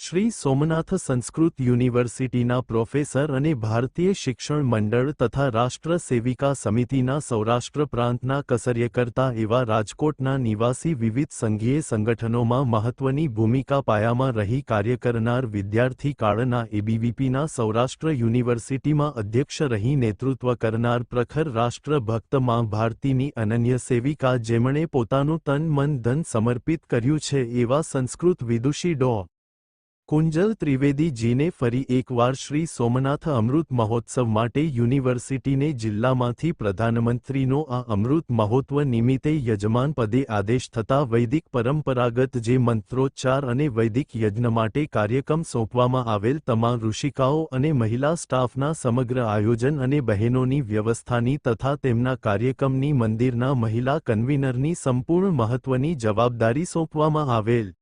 શ્રી સોમનાથ સંસ્કૃત યુનિવર્સિટીના પ્રોફેસર અને ભારતીય શિક્ષણ મંડળ તથા રાષ્ટ્ર સેવિકા સમિતિના સૌરાષ્ટ્ર પ્રાંતના કસર્યકર્તા એવા રાજકોટના નિવાસી વિવિધ સંઘીય સંગઠનોમાં મહત્વની ભૂમિકા પાયામાં રહી કાર્ય કરનાર વિદ્યાર્થી કાળના એબીવીપીના સૌરાષ્ટ્ર યુનિવર્સિટીમાં અધ્યક્ષ રહી નેતૃત્વ કરનાર પ્રખર રાષ્ટ્રભક્ત માં ભારતીની અનન્ય સેવિકા જેમણે પોતાનું તન મન ધન સમર્પિત કર્યું છે એવા સંસ્કૃત વિદુષી ડો. કુંજલ ત્રિવેદી જીને ફરી એકવાર શ્રી સોમનાથ અમૃત મહોત્સવ માટે યુનિવર્સિટીને જિલ્લામાંથી પ્રધાનમંત્રીનો આ અમૃત મહોત્સવ નિમિત્તે યજમાન પદે આદેશ થતા વૈદિક પરંપરાગત જે મંત્રોચ્ચાર અને વૈદિક યજ્ઞ માટે કાર્યક્રમ સોંપવામાં આવેલ તમામ ઋષિકાઓ અને મહિલા સ્ટાફના સમગ્ર આયોજન અને બહેનોની વ્યવસ્થાની તથા તેમના કાર્યક્રમની મંદિરના મહિલા કન્વીનરની સંપૂર્ણ મહત્વની જવાબદારી સોંપવામાં આવેલ.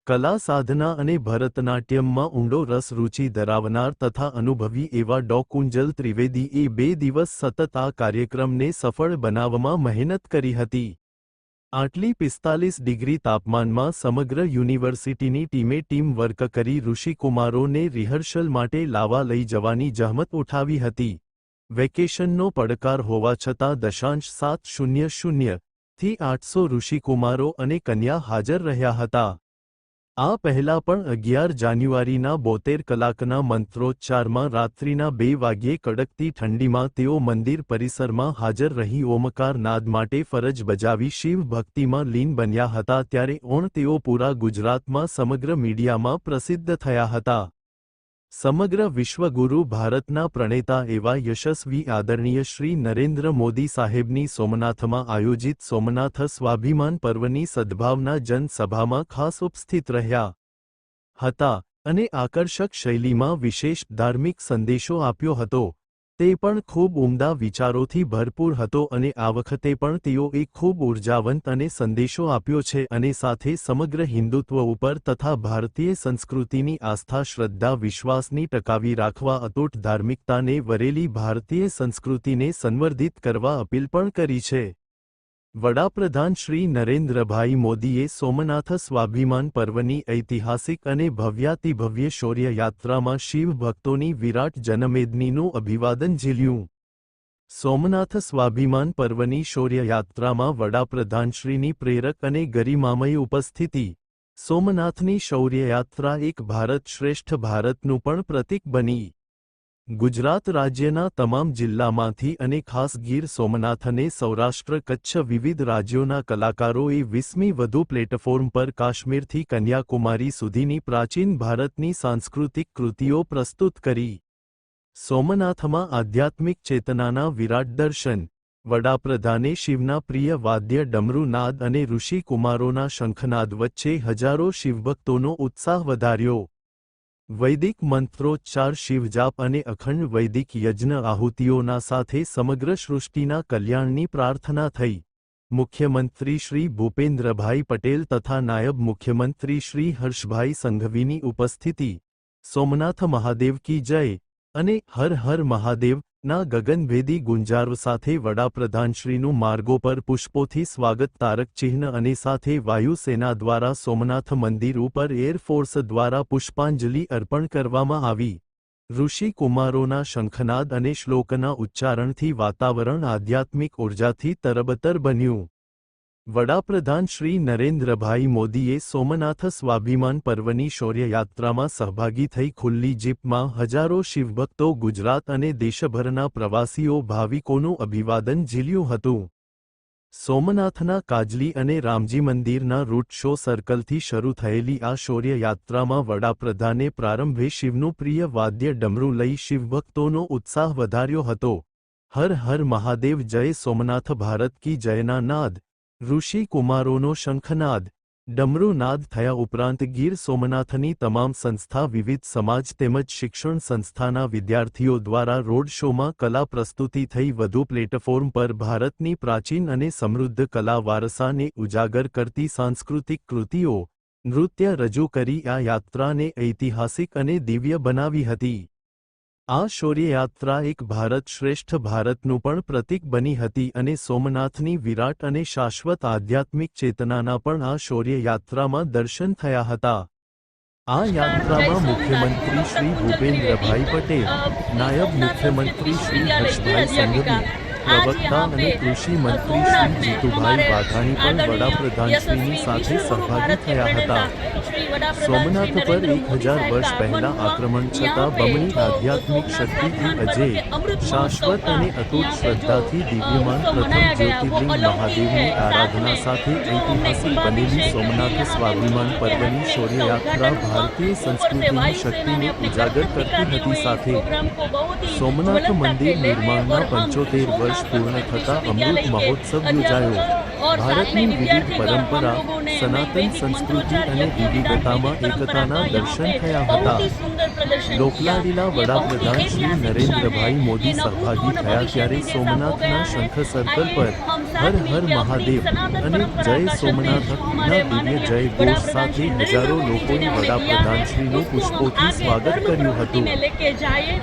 કલા સાધના અને ભરતનાટ્યમમાં ઊંડો રસ રુચિ ધરાવનાર તથા અનુભવી એવા ડો. કુંજલ ત્રિવેદીએ 2 દિવસ સતત આ કાર્યક્રમને સફળ બનાવવામાં મહેનત કરી હતી. આટલી 45 ડિગ્રી તાપમાનમાં સમગ્ર યુનિવર્સિટીની ટીમે ટીમ વર્ક કરી ઋષિકુમારોને રિહર્સલ માટે લાવા લઈ જવાની જહેમત ઉઠાવી હતી. વેકેશનનો પડકાર હોવા છતાં 7:00 થી 800 ઋષિકુમારો અને કન્યા હાજર રહ્યા હતા. આ પહેલા પણ 11 જાન્યુઆરીના 72 કલાકના મંત્રોચ્ચારમાં રાત્રિના 2 વાગ્યે કડકતી ઠંડીમાં તેઓ મંદિર પરિસરમાં હાજર રહી ઓમકાર નાદ માટે ફરજ બજાવી શિવ ભક્તિમાં લીન બન્યા હતા ત્યારે તેઓ પૂરા ગુજરાતમાં સમગ્ર મીડિયામાં પ્રસિદ્ધ થયા હતા. સમગ્ર વિશ્વગુરુ ભારતના પ્રણેતા એવા યશસ્વી આદરણીય શ્રી નરેન્દ્ર મોદી સાહેબની સોમનાથમાં આયોજિત સોમનાથ સ્વાભિમાન પર્વની સદ્ભાવના જનસભામાં ખાસ ઉપસ્થિત રહ્યા હતા અને આકર્ષક શૈલીમાં વિશેષ ધાર્મિક સંદેશો આપ્યો હતો. તે પણ ખૂબ ઉમદા વિચારોથી ભરપૂર હતો અને આ વખતે પણ તેઓ એક ખૂબ ઉર્જાવંત અને સંદેશો આપ્યો છે અને સાથે સમગ્ર હિન્દુત્વ ઉપર તથા ભારતીય સંસ્કૃતિની આસ્થા શ્રદ્ધા વિશ્વાસની ટકાવી રાખવા અતૂટ ધાર્મિકતાને વરેલી ભારતીય સંસ્કૃતિને સંવર્ધિત કરવા અપીલ પણ કરી છે. વડાપ્રધાન શ્રી નરેન્દ્રભાઈ મોદીએ સોમનાથ સ્વાભિમાન પર્વની ઐતિહાસિક અને ભવ્યાતિભવ્ય શૌર્ય યાત્રામાં શિવ ભક્તોની વિરાટ જનમેદનીનું અભિવાદન ઝીલ્યું. સોમનાથ સ્વાભિમાન પર્વની શૌર્ય યાત્રામાં વડાપ્રધાનશ્રીની પ્રેરક અને ગરિમામય ઉપસ્થિતિ સોમનાથની શૌર્ય યાત્રા એક ભારત શ્રેષ્ઠ ભારતનું પણ પ્રતીક બની. ગુજરાત રાજ્યના તમામ જિલ્લામાંથી અને ખાસ ગીર સોમનાથ અને સૌરાષ્ટ્ર કચ્છ વિવિધ રાજ્યોના કલાકારોએ 20મી વધુ પ્લેટફોર્મ પર કાશ્મીરથી કન્યાકુમારી સુધીની પ્રાચીન ભારતની સાંસ્કૃતિક કૃતિઓ પ્રસ્તુત કરી. સોમનાથમાં આધ્યાત્મિક ચેતનાના વિરાટ દર્શન. વડાપ્રધાને શિવના પ્રિય વાદ્ય ડમરૂ નાદ અને ઋષિ કુમારોના શંખનાદ વચ્ચે હજારો શિવભક્તોનો ઉત્સાહ વધાર્યો. વૈદિક મંત્રોચ્ચાર શિવજાપ અને અખંડ વૈદિક યજ્ઞ આહુતિઓના સાથે સમગ્ર સૃષ્ટિના કલ્યાણની પ્રાર્થના થઈ. મુખ્યમંત્રી શ્રી ભૂપેન્દ્રભાઈ પટેલ તથા નાયબ મુખ્યમંત્રી શ્રી હર્ષભાઈ સંઘવીની ઉપસ્થિતિ સોમનાથ મહાદેવ કી જય અને હર હર મહાદેવ ના ગગનભેદી ગુંજાર્વ સાથે વડાપ્રધાનશ્રીનું માર્ગો પર પુષ્પોથી સ્વાગત તારક ચિહ્ન અને સાથે વાયુસેના દ્વારા સોમનાથ મંદિર ઉપર એરફોર્સ દ્વારા પુષ્પાંજલિ અર્પણ કરવામાં આવી. ઋષિ કુમારોના શંખનાદ અને શ્લોકના ઉચ્ચારણથી વાતાવરણ આધ્યાત્મિક ઉર્જાથી તરબતર બન્યું. વડાપ્રધાન શ્રી નરેન્દ્રભાઈ મોદીએ સોમનાથ સ્વાભિમાન પર્વની શૌર્ય યાત્રામાં સહભાગી થઈ ખુલ્લી જીપમાં હજારો શિવભક્તો ગુજરાત અને દેશભરના પ્રવાસીઓ ભાવિકોનું અભિવાદન ઝીલ્યું હતું. સોમનાથના કાજલી અને રામજી મંદિરના રૂટ શો સર્કલથી શરૂ થયેલી આ શૌર્ય યાત્રામાં વડાપ્રધાને પ્રારંભે શિવનું પ્રિય વાદ્ય ડમરૂ લઈ શિવભક્તોનો ઉત્સાહ વધાર્યો હતો. હર હર મહાદેવ જય સોમનાથ ભારત કી જયના નાદ ઋષિ કુમારોનો શંખનાદ ડમરૂ નાદ થયા ઉપરાંત ગીર સોમનાથની તમામ સંસ્થા વિવિધ સમાજ તેમજ શિક્ષણ સંસ્થાના વિદ્યાર્થીઓ દ્વારા રોડ શોમાં કલા પ્રસ્તુતિ થઈ વધુ પ્લેટફોર્મ પર ભારતની પ્રાચીન અને સમૃદ્ધ કલા વારસાને ઉજાગર કરતી સાંસ્કૃતિક કૃતિઓ નૃત્ય રજૂ કરી આ યાત્રાને ઐતિહાસિક અને દિવ્ય બનાવી હતી. આ શૌર્યયાત્રા એક ભારત શ્રેષ્ઠ ભારતનું પણ પ્રતીક બની હતી અને સોમનાથની વિરાટ અને શાશ્વત આધ્યાત્મિક ચેતનાના પણ આ શૌર્યયાત્રામાં દર્શન થયા હતા. આ યાત્રામાં મુખ્યમંત્રી શ્રી ભૂપેન્દ્રભાઈ પટેલ, નાયબ મુખ્યમંત્રી શ્રી હર્ષભાઈ સંઘવી, પ્રવક્તા અને કૃષિ મંત્રી શ્રી જીતુભાઈ વાઘાણી પણ વડાપ્રધાનશ્રીની સાથે સહભાગી થયા હતા. સોમનાથ પર 1000 વર્ષ પહેલા આક્રમણ છતાં બમણી આધ્યાત્મિક શક્તિથી અજેય, શાશ્વત અને અતૂટ શ્રદ્ધાથી દિવ્યમાન પ્રથમ જ્યોતિર્લિંગ મહાદેવની આરાધના સાથે ઐતિહાસિક બનેલી સોમનાથ સ્વાભિમાન પર્વની શૌર્યયાત્રા ભારતીય સંસ્કૃતિની શક્તિને ઉજાગર કરતી હતી. સાથે સોમનાથ મંદિર નિર્માણના 75 વર્ષ પૂર્ણ થતા અમૃત મહોત્સવ યોજાયો. ભારતની વિવિધ પરંપરા, સનાતન સંસ્કૃતિ અને વિવિધતામાં એકતાના દર્શન થયા હતા. લોકલાડીલા વડાપ્રધાન શ્રી નરેન્દ્રભાઈ મોદી સહભાગી થયા ત્યારે સોમનાથના શંખ સર્કલ પર હર હર મહાદેવ અને જય સોમનાથના દિવ્ય જય ઘોષ સાથે હજારો લોકોએ વડાપ્રધાનશ્રીનું પુષ્પોથી સ્વાગત કર્યું હતું.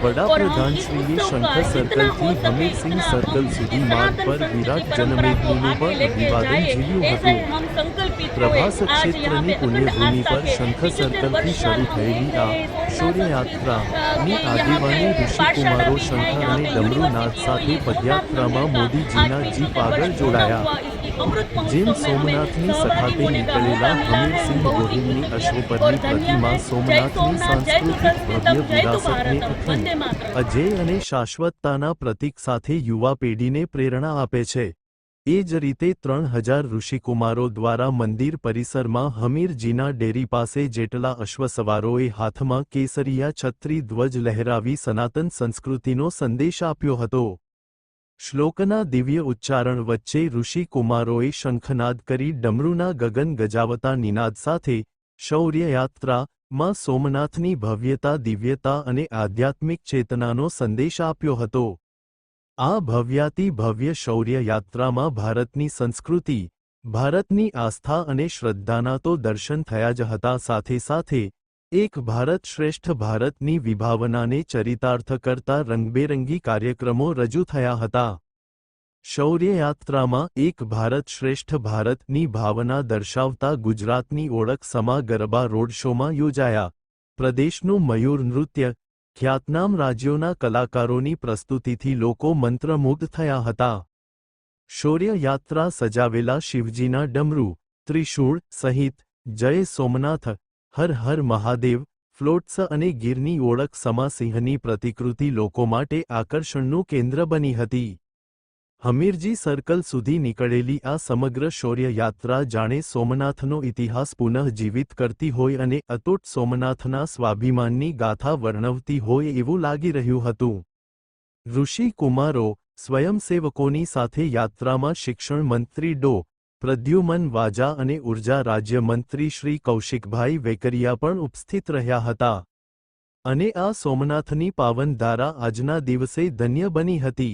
વડાપ્રધાનશ્રીએ શંખ સર્કલથી હમીરસિંહ સર્કલ સુધી માર્ગ પર વિરાટ જનમેદનીનું પણ અભિવાદન ઝીલ્યું હતું. પ્રભાસ ક્ષેત્રની પુણ્યભૂમિ પર શંખ સર્કલથી શરૂ થયેલી આ શૌર્યયાત્રાની આગેવાની ઋષિકુમારો શંખ અને ડમરૂ નાદ સાથે પદયાત્રામાં મોદીજીના જીપ આગળ જોડાયા. જેમ સોમનાથની સખાતે નીકળેલા હમીરસિંહ ગોહિલની અશ્વપરની પ્રતિમા સોમનાથની સાંસ્કૃતિક ભવ્ય વિરાસતને અખંડ, અજેય અને શાશ્વતતાના પ્રતીક સાથે યુવા પેઢીને પ્રેરણા આપે છે, એ જ રીતે 3000 ઋષિકુમારો દ્વારા મંદિર પરિસરમાં હમીરજીના ડેરી પાસે જેટલા અશ્વસવારોએ હાથમાં કેસરિયા છત્રી ધ્વજ લહેરાવી સનાતન સંસ્કૃતિનો સંદેશ આપ્યો હતો. શ્લોકના દિવ્ય ઉચ્ચારણ વચ્ચે ઋષિકુમારોએ શંખનાદ કરી ડમરૂના ગગન ગજાવતા નિનાદ સાથે શૌર્યયાત્રામાં સોમનાથની ભવ્યતા, દિવ્યતા અને આધ્યાત્મિક ચેતનાનો સંદેશ આપ્યો હતો. આ ભવ્યાતિ ભવ્ય શૌર્ય યાત્રામાં ભારતની સંસ્કૃતિ, ભારતની આસ્થા અને શ્રદ્ધાના તો દર્શન થયા જ હતા, સાથે સાથે એક ભારત શ્રેષ્ઠ ભારતની વિભાવનાને ચરિતાર્થ કરતા રંગબેરંગી કાર્યક્રમો રજૂ થયા હતા. શૌર્યયાત્રામાં એક ભારત શ્રેષ્ઠ ભારતની ભાવના દર્શાવતા ગુજરાતની ઓળખ સમા ગરબા રોડ શોમાં યોજાયા. પ્રદેશનું મયુર નૃત્ય, ખ્યાતનામ રાજ્યોના કલાકારોની પ્રસ્તુતિથી લોકો મંત્રમુગ્ધ થયા હતા. શૌર્યયાત્રા સજાવેલા શિવજીના ડમરૂ, ત્રિશૂળ સહિત જય સોમનાથ, હર હર મહાદેવ ફ્લોટ્સ અને ગીરની ઓળખ સમા સિંહની પ્રતિકૃતિ લોકો માટે આકર્ષણનું કેન્દ્ર બની હતી. હમીરજી સર્કલ સુધી નીકળેલી આ સમગ્ર શૌર્યયાત્રા જાણે સોમનાથનો ઇતિહાસ પુનઃજીવિત કરતી હોય અને અતૂટ સોમનાથના સ્વાભિમાનની ગાથા વર્ણવતી હોય એવું લાગી રહ્યું હતું. ઋષિ કુમારો, સ્વયંસેવકોની સાથે યાત્રામાં શિક્ષણ મંત્રી ડો. પ્રદ્યુમન વાજા અને ઉર્જા રાજ્યમંત્રી શ્રી કૌશિકભાઈ વેકરિયા પણ ઉપસ્થિત રહ્યા હતા. અને આ સોમનાથની પાવન ધારા આજના દિવસે ધન્ય બની હતી.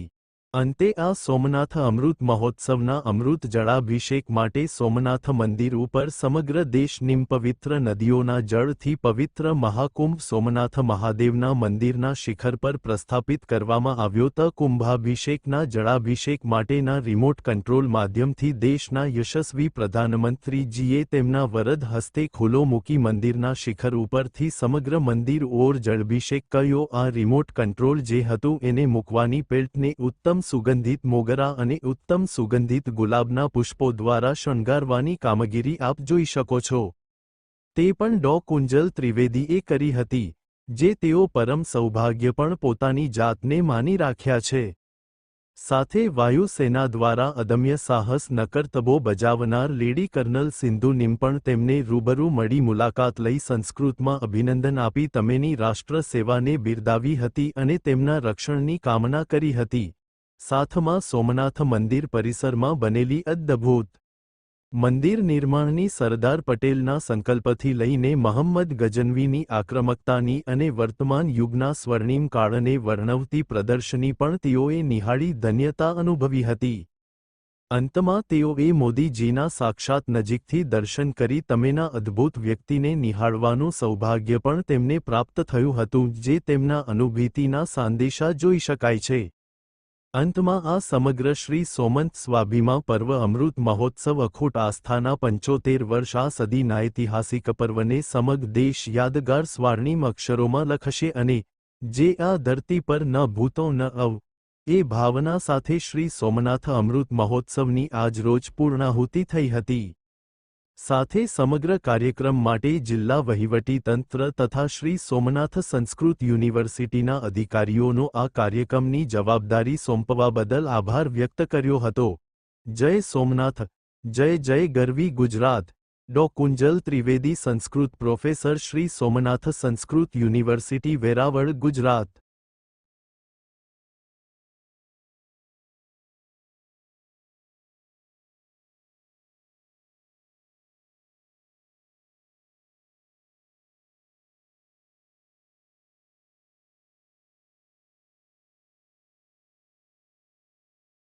અંતે આ સોમનાથ અમૃત મહોત્સવના અમૃત જળાભિષેક માટે સોમનાથ મંદિર ઉપર સમગ્ર દેશની પવિત્ર નદીઓના જળથી પવિત્ર મહાકુંભ સોમનાથ મહાદેવના મંદિરના શિખર પર પ્રસ્થાપિત કરવામાં આવ્યો. તો કુંભાભિષેકના જળાભિષેક માટેના રિમોટ કંટ્રોલ માધ્યમથી દેશના યશસ્વી પ્રધાનમંત્રીજીએ તેમના વરદ હસ્તે ખુલ્લો મૂકી મંદિરના શિખર ઉપરથી સમગ્ર મંદિર ઓર જળાભિષેક કર્યો. આ રિમોટ કંટ્રોલ જે હતું એને મૂકવાની પેલ્ટને ઉત્તમ સુગંધિત મોગરા અને ઉત્તમ સુગંધિત ગુલાબના પુષ્પો દ્વારા શણગારવાની કામગીરી આપ જોઈ શકો છો. તે પણ ડો. કુંજલ ત્રિવેદીએ કરી હતી, જે તેઓ પરમ સૌભાગ્ય પણ પોતાની જાતને માની રાખ્યા છે. સાથે વાયુસેના દ્વારા અદમ્ય સાહસ નકરતબો બજાવનાર લેડી કર્નલ સિંધુની પણ તેમને રૂબરૂ મળી મુલાકાત લઈ સંસ્કૃતમાં અભિનંદન આપી તેમની રાષ્ટ્ર સેવાને બિરદાવી હતી અને તેમના રક્ષણની કામના કરી હતી. સાથમાં સોમનાથ મંદિર પરિસરમાં બનેલી અદ્ભુત મંદિર નિર્માણની સરદાર પટેલના સંકલ્પથી લઈને મહમ્મદ ગઝનવીની આક્રમકતાની અને વર્તમાન યુગના સ્વર્ણિમ કાળને વર્ણવતી પ્રદર્શની પણ તેઓએ નિહાળી ધન્યતા અનુભવી હતી. અંતમાં તેઓએ મોદીજીના સાક્ષાત નજીકથી દર્શન કરી તમેના અદ્ભુત વ્યક્તિને નિહાળવાનું સૌભાગ્ય પણ તેમને પ્રાપ્ત થયું હતું, જે તેમના અનુભૂતિના સંદેશા જોઈ શકાય છે. અંતમાં આ સમગ્ર શ્રી સોમંત સ્વાભિમા પર્વ અમૃત મહોત્સવ અખૂટ આસ્થાના 75 વર્ષ આ સદીના ઐતિહાસિક પર્વને સમગ્ર દેશ યાદગાર સ્વર્ણિમ અક્ષરોમાં લખશે અને જે આ ધરતી પર ન ભૂતો ન અવ એ ભાવના સાથે શ્રી સોમનાથ અમૃત મહોત્સવની આજરોજ પૂર્ણાહુતિ થઈ હતી. સાથે સમગ્ર કાર્યક્રમ માટે જિલ્લા વહીવટી તંત્ર તથા શ્રી સોમનાથ સંસ્કૃત યુનિવર્સિટીના અધિકારીઓનો આ કાર્યક્રમની જવાબદારી સોંપવા બદલ આભાર વ્યક્ત કર્યો હતો. જય સોમનાથ, જય જય ગરવી ગુજરાત. ડો. Kunjal Trivedi, Sanskrit professor, Shri Somnath Sanskrit university, Veraval, Gujarat.